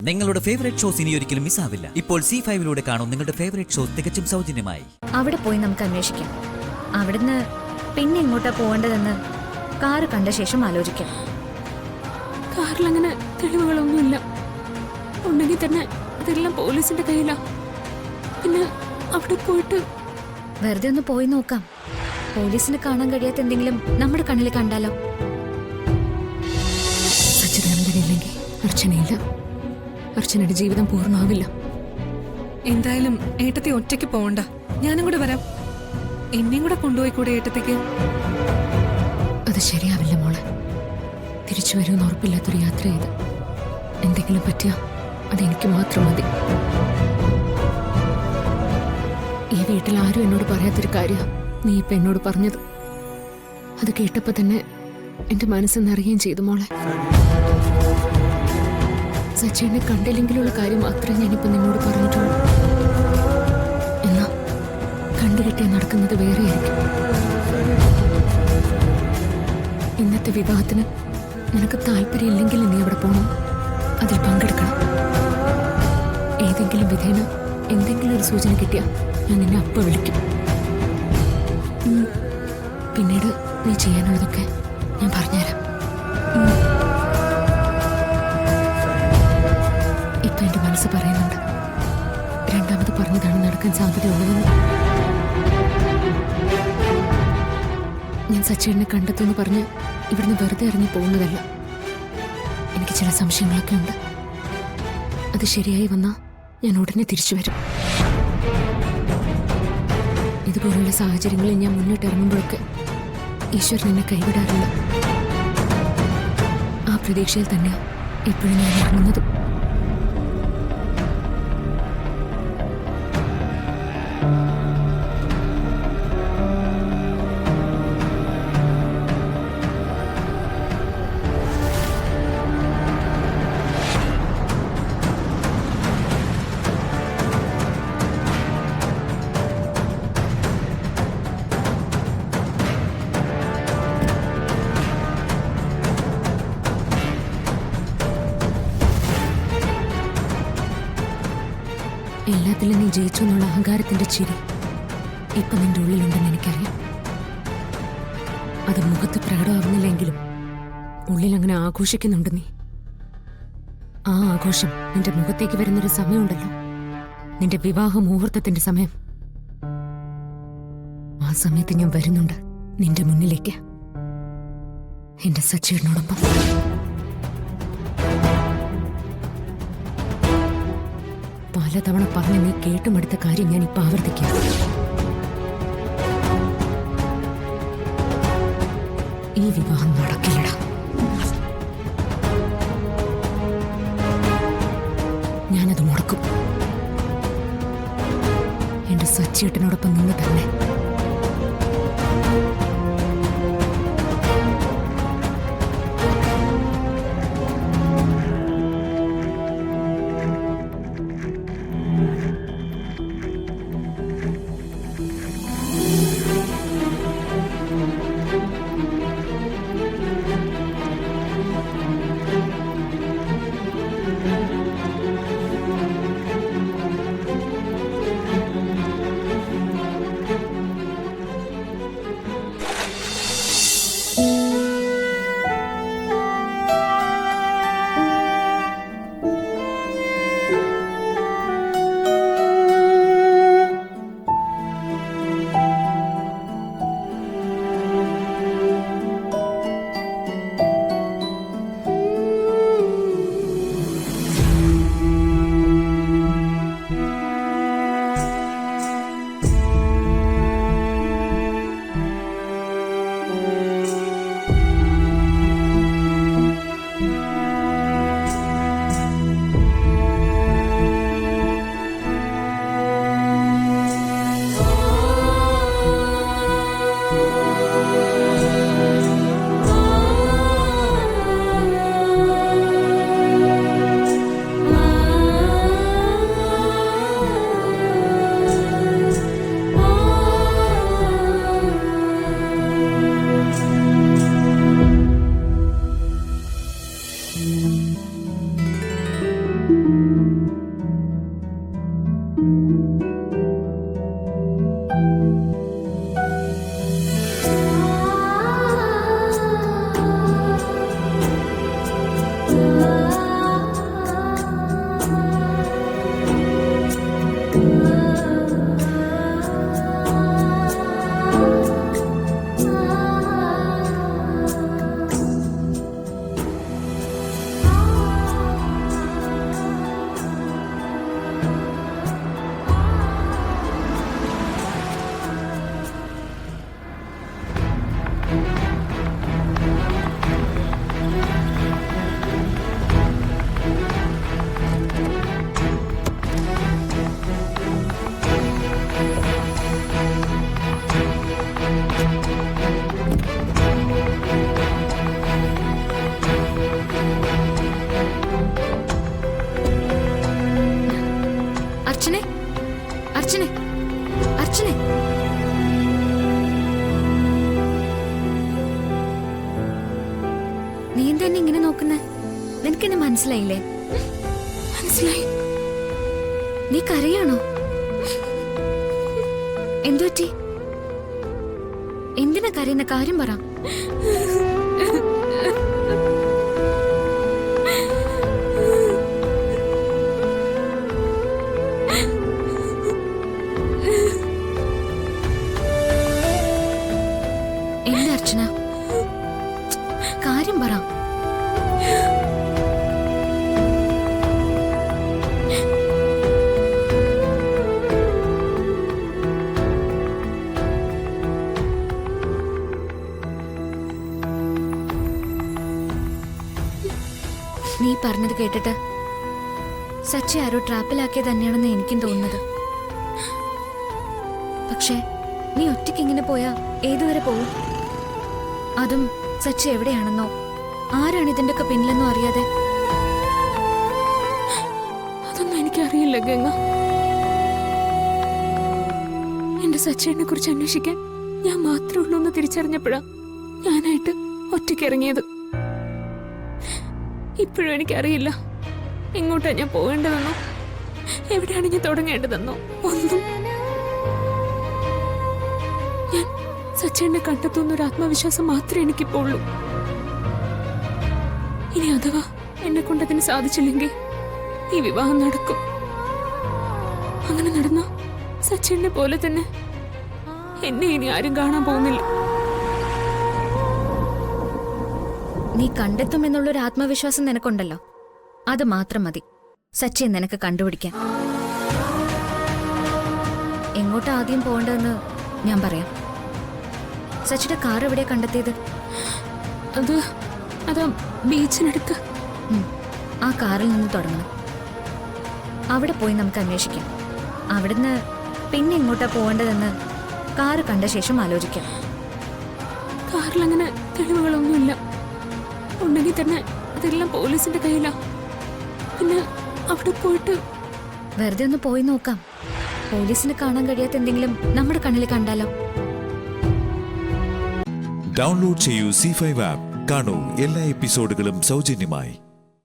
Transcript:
നിങ്ങളുടെ favourite shows ഇനി ഒരിക്കലും മിസ്സാവില്ല. ഇപ്പോൾ C5 കാണും നിങ്ങളുടെ ഫേവറേറ്റ് ഷോസ് തികച്ചും സൗജന്യമായി. അവിടെ പോയി നമുക്ക് അന്വേഷിക്കാം. അവിടുന്ന് പിന്നെ എങ്ങോട്ടാ പോകേണ്ടതെന്ന് കാറ് കണ്ട ശേഷം ആലോചിക്കാം. കാറിൽ അങ്ങനെ തെളിവുകളൊന്നുമില്ല. ഉണ്ടെങ്കിൽ തന്നെ അതെല്ലാം പോലീസിന്റെ കയ്യിലാ. പിന്നെ അവിടെ പോയിട്ട് വെറുതെ ഒന്ന് പോയി നോക്കാം. പോലീസിന് കാണാൻ കഴിയാത്ത എന്തെങ്കിലും നമ്മുടെ കണ്ണിൽ കണ്ടാലോ? സച്ചിദാനന്ദനില്ലെങ്കിൽ അർച്ചനയില്ല. അർച്ചനയുടെ ജീവിതം പൂർണ്ണമാവില്ല. എന്തായാലും ഏട്ടത്തി ഒറ്റയ്ക്ക് പോവണ്ട, ഞാനും കൂടെ വരാം. എന്നെയും കൂടെ കൊണ്ടുപോയിക്കൂടെ ഏട്ടത്തേക്ക്? അത് ശരിയാവില്ല മോളെ. തിരിച്ചു വരുമെന്ന് ഉറപ്പില്ലാത്തൊരു യാത്ര ചെയ്ത് എന്തെങ്കിലും പറ്റിയാ അതെനിക്ക് മാത്രം മതി. ഈ വീട്ടിൽ ആരും എന്നോട് പറയാത്തൊരു കാര്യം നീ ഇപ്പൊ എന്നോട് പറഞ്ഞത്. അത് കേട്ടപ്പോ തന്നെ എന്റെ മനസ്സ് നിറയുകയും ചെയ്തു മോളെ. സച്ചിനെ കണ്ടില്ലെങ്കിലുള്ള കാര്യം മാത്രമേ ഞാനിപ്പോ നിന്നോട് പറഞ്ഞിട്ടുള്ളൂ. എന്നാ കണ്ടുകിട്ടിയ നടക്കുന്നത് വേറെയായിരിക്കും. ഇന്നത്തെ വിവാഹത്തിന് നിനക്ക് താല്പര്യമില്ലെങ്കിൽ നീ അവിടെ പോകണം, അതിൽ പങ്കെടുക്കണം. ഏതെങ്കിലും വിധേന എന്തെങ്കിലും ഒരു സൂചന കിട്ടിയാ ഞാൻ നിന്നെ അപ്പ വിളിക്കും. പിന്നീട് നീ ചെയ്യാനുള്ളതൊക്കെ ഞാൻ പറഞ്ഞുതരാം. ഇപ്പൊ എന്റെ മനസ്സ് പറയുന്നുണ്ട് രണ്ടാമത് പറഞ്ഞതാണ് നടക്കാൻ സാധ്യതയുള്ളതെന്ന്. ഞാൻ സച്ചേട്ടനെ കണ്ടെത്തുമെന്ന് പറഞ്ഞ് ഇവിടുന്ന് വെറുതെ ഇറങ്ങി പോകുന്നതല്ല. എനിക്ക് ചില സംശയങ്ങളൊക്കെ ഉണ്ട്. അത് ശരിയായി വന്നാ ഞാൻ ഉടനെ തിരിച്ചു വരും. ഇതുപോലുള്ള സാഹചര്യങ്ങളിൽ ഞാൻ മുന്നോട്ട് ഇറങ്ങുമ്പോഴൊക്കെ ഈശ്വരൻ എന്നെ കൈവിടാറില്ല. ആ പ്രതീക്ഷയിൽ തന്നെ എപ്പോഴും ഞാൻ ഇറങ്ങുന്നതും. എല്ലാത്തിലും നീ ജയിച്ചു എന്നുള്ള അഹങ്കാരത്തിന്റെ ചിരി ഇപ്പൊ നിന്റെ ഉള്ളിലുണ്ടെന്ന് എനിക്കറിയാം. അത് മുഖത്ത് പ്രകടമാവുന്നില്ലെങ്കിലും ഉള്ളിൽ അങ്ങനെ ആഘോഷിക്കുന്നുണ്ട് നീ. ആ ആഘോഷം നിന്റെ മുഖത്തേക്ക് വരുന്നൊരു സമയമുണ്ടല്ലോ, നിന്റെ വിവാഹ മുഹൂർത്തത്തിന്റെ സമയം. ആ സമയത്ത് ഞാൻ വരുന്നുണ്ട് നിന്റെ മുന്നിലേക്ക്, എന്റെ സച്ചീറിനോടൊപ്പം. പലതവണ പറഞ്ഞ് നീ കേട്ടുമെടുത്ത കാര്യം ഞാൻ ഇപ്പൊ ആവർത്തിക്കാം. ഈ വിവാഹം നടക്കില്ലടാ. ഞാനത് മുടക്കും. എന്റെ സച്ചിയേട്ടനോടൊപ്പം നിന്ന് തന്നെ. നിനക്കെന്നെ മനസ്സിലായില്ലേ? മനസ്സിലായി. നീ കരയാണോ? എന്തുപറ്റി? എന്തിനാ കരയുന്ന? കാര്യം പറ. എന്താ അർച്ചന? കാര്യം പറ. നീ പറഞ്ഞത് കേട്ടിട്ട് സച്ചി ആരോ ട്രാപ്പിലാക്കിയ തന്നെയാണെന്ന് എനിക്കും തോന്നുന്നത്. പക്ഷേ നീ ഒറ്റയ്ക്ക് ഇങ്ങനെ പോയാ ഏതുവരെ പോവും? അതും സച്ചി എവിടെയാണെന്നോ ആരാണ് ഇതിന്റെ ഒക്കെ പിന്നിലെന്നോ അറിയാതെ. അതൊന്നും എനിക്കറിയില്ല ഗംഗ. എന്റെ സച്ചേനെ കുറിച്ച് അന്വേഷിക്കാൻ ഞാൻ മാത്രമേ ഉള്ളൂ എന്ന് തിരിച്ചറിഞ്ഞപ്പോഴാ ഞാനായിട്ട് ഒറ്റയ്ക്ക് ഇറങ്ങിയത്. ഇപ്പോഴും എനിക്കറിയില്ല എങ്ങോട്ടാ ഞാൻ പോകേണ്ടതെന്നോ എവിടെയാണ് ഞാൻ തുടങ്ങേണ്ടതെന്നോ ഒന്നും. ഞാൻ സച്ചേനെ കണ്ടെത്തുന്ന ഒരു ആത്മവിശ്വാസം മാത്രമേ എനിക്കിപ്പോ ഉള്ളൂ. ഇനി അഥവാ എന്നെ കൊണ്ടതിന് സാധിച്ചില്ലെങ്കിൽ ഈ വിവാഹം നടക്കും. അങ്ങനെ നടന്ന സച്ചേനെ പോലെ തന്നെ എന്നെ ഇനി ആരും കാണാൻ പോകുന്നില്ല. നീ കണ്ടെത്തുമെന്നുള്ളൊരു ആത്മവിശ്വാസം നിനക്കുണ്ടല്ലോ, അത് മാത്രം മതി സച്ചിയെ നിനക്ക് കണ്ടുപിടിക്കാൻ. എങ്ങോട്ടാ ആദ്യം പോകേണ്ടതെന്ന് ഞാൻ പറയാം. സച്ചിയുടെ കാർ എവിടെയാ കണ്ടെത്തിയത്? അത് ബീച്ചിനടുത്ത്. ആ കാറിൽ നിന്ന് തുടങ്ങണം. അവിടെ പോയി നമുക്ക് അന്വേഷിക്കാം. അവിടുന്ന് പിന്നെ എങ്ങോട്ടാ പോകേണ്ടതെന്ന് കാറ് കണ്ട ശേഷം ആലോചിക്കാം. കാറിലങ്ങനെ തെളിവുകളൊന്നുമില്ല. ഉണ്ടെങ്കിൽ തന്നെ അതെല്ലാം പോലീസിന്റെ കയ്യിലാ. പിന്നെ അവിടെ പോയിട്ട് വെറുതെ ഒന്ന് പോയി നോക്കാം. പോലീസിന് കാണാൻ കഴിയാത്ത എന്തെങ്കിലും നമ്മുടെ കണ്ണിൽ കണ്ടാലോ? ഡൗൺലോഡ് ചെയ്യൂ C5 ആപ്പ്. കാണൂ എല്ലാ എപ്പിസോഡുകളും സൗജന്യമായി.